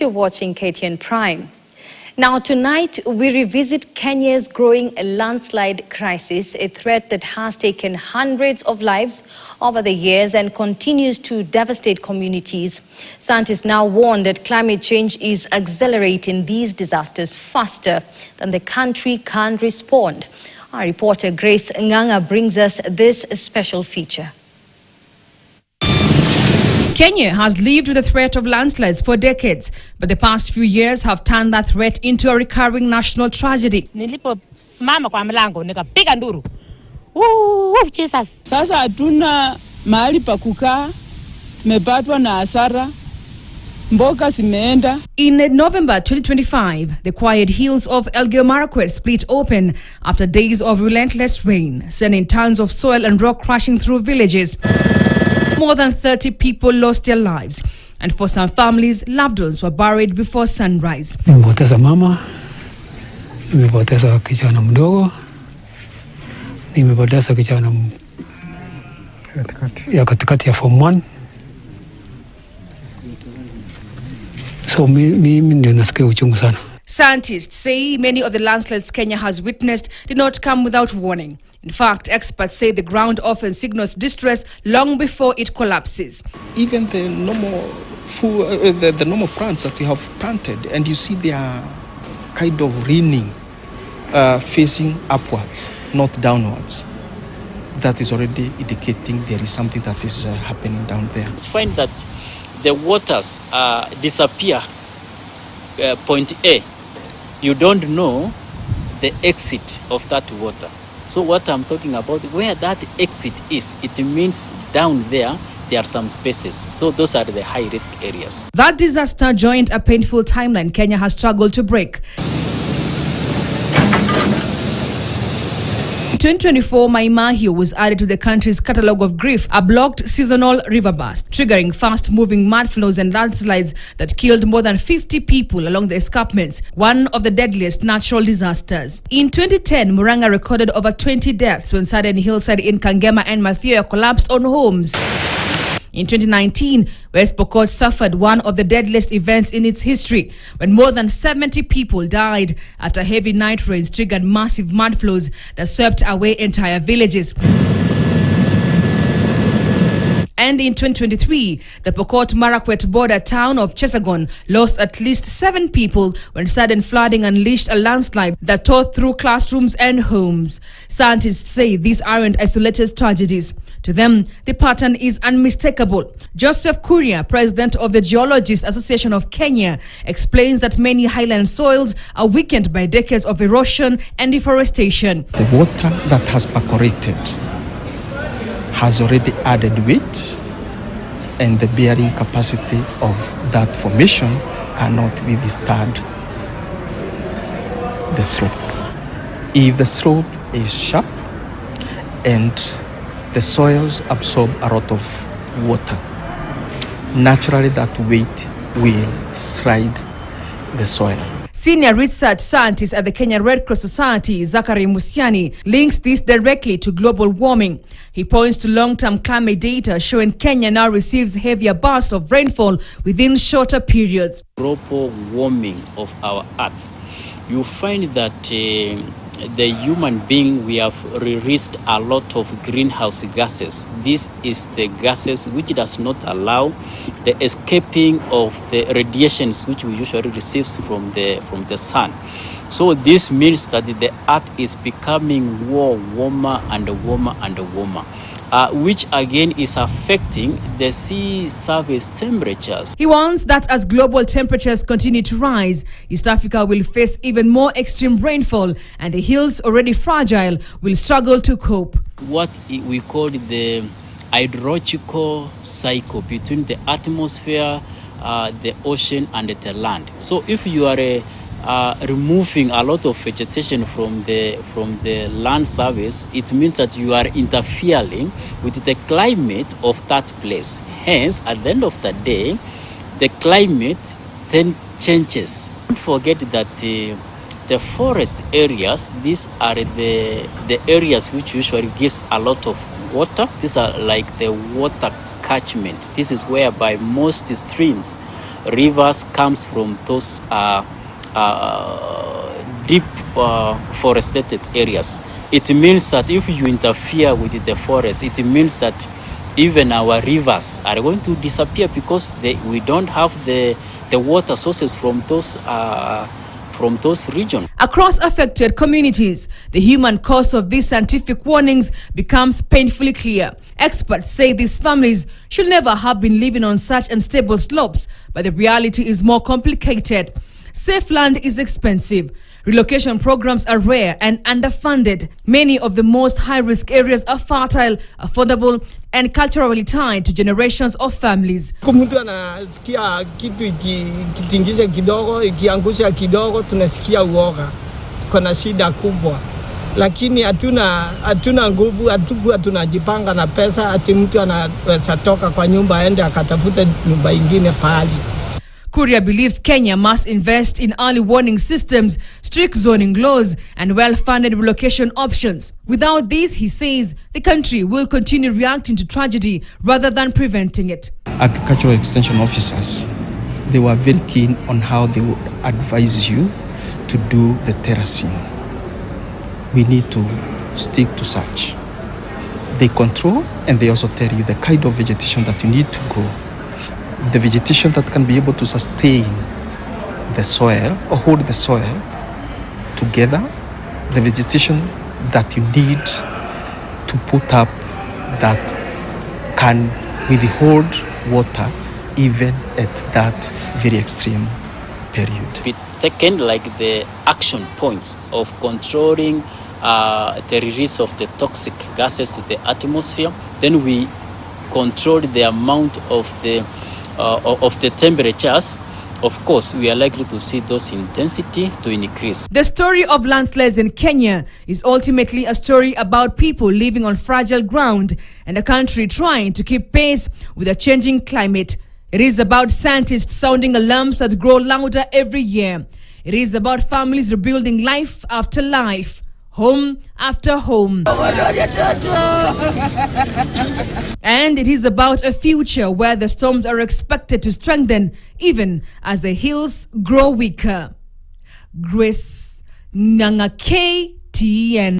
You're watching KTN Prime. Now tonight we revisit Kenya's growing landslide crisis, a threat that has taken hundreds of lives over the years and continues to devastate communities. Scientists now warn that climate change is accelerating these disasters faster than the country can respond. Our reporter Grace Nganga brings us this special feature. Kenya has lived with the threat of landslides for decades, but the past few years have turned that threat into a recurring national tragedy. Niliposimama kwa mlango nikapiga nduru. Jesus. Sasa hatuna mahali pa kukaa, tumepatwa na hasara, mboga zimeenda. In November 2025, the quiet hills of Elgeyo Marakwet split open after days of relentless rain, sending tons of soil and rock crashing through villages. More than 30 people lost their lives, and for some families, loved ones were buried before sunrise. Nimepoteza mama, nimepoteza kijana mdogo, nimepoteza kijana katikati ya form 1. So mimi ndio nasikia uchungu sana. Scientists say many of the landslides Kenya has witnessed did not come without warning. In fact, experts say the ground often signals distress long before it collapses. Even the normal food, the normal plants that we have planted, and you see they are kind of leaning, facing upwards, not downwards. That is already indicating there is something that is happening down there. Find that the waters disappear, point A. You don't know the exit of that water. So what I'm talking about, where that exit is, it means down there are some spaces. So those are the high-risk areas. That disaster joined a painful timeline Kenya has struggled to break. In 2024, Mai Mahiu was added to the country's catalogue of grief, a blocked seasonal river burst, triggering fast-moving mudflows and landslides that killed more than 50 people along the escarpments, one of the deadliest natural disasters. In 2010, Murang'a recorded over 20 deaths when sudden hillside in Kangema and Mathioya collapsed on homes. In 2019, West Pokot suffered one of the deadliest events in its history, when more than 70 people died after heavy night rains triggered massive mudflows that swept away entire villages. And in 2023, the Pokot-Marakwet border town of Chesagon lost at least 7 people when sudden flooding unleashed a landslide that tore through classrooms and homes. Scientists say these aren't isolated tragedies. To them, the pattern is unmistakable. Joseph Kuria, president of the Geologists Association of Kenya, explains that many highland soils are weakened by decades of erosion and deforestation. The water that has percolated has already added weight, and the bearing capacity of that formation cannot withstand the slope. If the slope is sharp and the soils absorb a lot of water, naturally that weight will slide the soil. Senior research scientist at the Kenya Red Cross Society, Zachary Musiani, links this directly to global warming. He points to long-term climate data showing Kenya now receives heavier bursts of rainfall within shorter periods. Global warming of our Earth. You find that the human being, we have released a lot of greenhouse gases. This is the gases which does not allow the escaping of the radiations which we usually receive from the sun. So this means that the earth is becoming warmer and warmer and warmer, which again is affecting the sea surface temperatures. He warns that as global temperatures continue to rise, East Africa will face even more extreme rainfall, and the hills, already fragile, will struggle to cope. What we call the hydrological cycle between the atmosphere, the ocean and the land. So if you are removing a lot of vegetation from the land surface, it means that you are interfering with the climate of that place. Hence, at the end of the day, the climate then changes. Don't forget that the forest areas, these are the areas which usually gives a lot of water. These are like the water catchment. This is whereby most streams rivers comes from those deep forested areas. It means that if you interfere with the forest, it means that even our rivers are going to disappear because we don't have the water sources from those regions. Across affected communities, the human cost of these scientific warnings becomes painfully clear. Experts say these families should never have been living on such unstable slopes, but the reality is more complicated. Safe land is expensive. Relocation programs are rare and underfunded. Many of the most high-risk areas are fertile, affordable, and culturally tied to generations of families. Mtu anasikia kitu ikitingisha kidogo, ikiangusha kidogo, tunasikia uoga. Kuna shida kubwa. Lakini hatuna nguvu, hatukuwa tunajipanga na pesa ati mtu anaweza toka kwa nyumba aende akatafute nyumba ingine pahali. Kuria believes Kenya must invest in early warning systems, strict zoning laws, and well-funded relocation options. Without these, he says, the country will continue reacting to tragedy rather than preventing it. Agricultural extension officers, they were very keen on how they would advise you to do the terracing. We need to stick to such. They control and they also tell you the kind of vegetation that you need to grow. The vegetation that can be able to sustain the soil or hold the soil together, the vegetation that you need to put up that can withhold water even at that very extreme period. We taken like the action points of controlling the release of the toxic gases to the atmosphere. Then we controlled the amount of the temperatures. Of course, we are likely to see those intensity to increase. The story of landslides in Kenya is ultimately a story about people living on fragile ground and a country trying to keep pace with a changing climate. It is about scientists sounding alarms that grow louder every year. It is about families rebuilding life after life, home after home. And it is about a future where the storms are expected to strengthen even as the hills grow weaker. Grace Nanga KTN.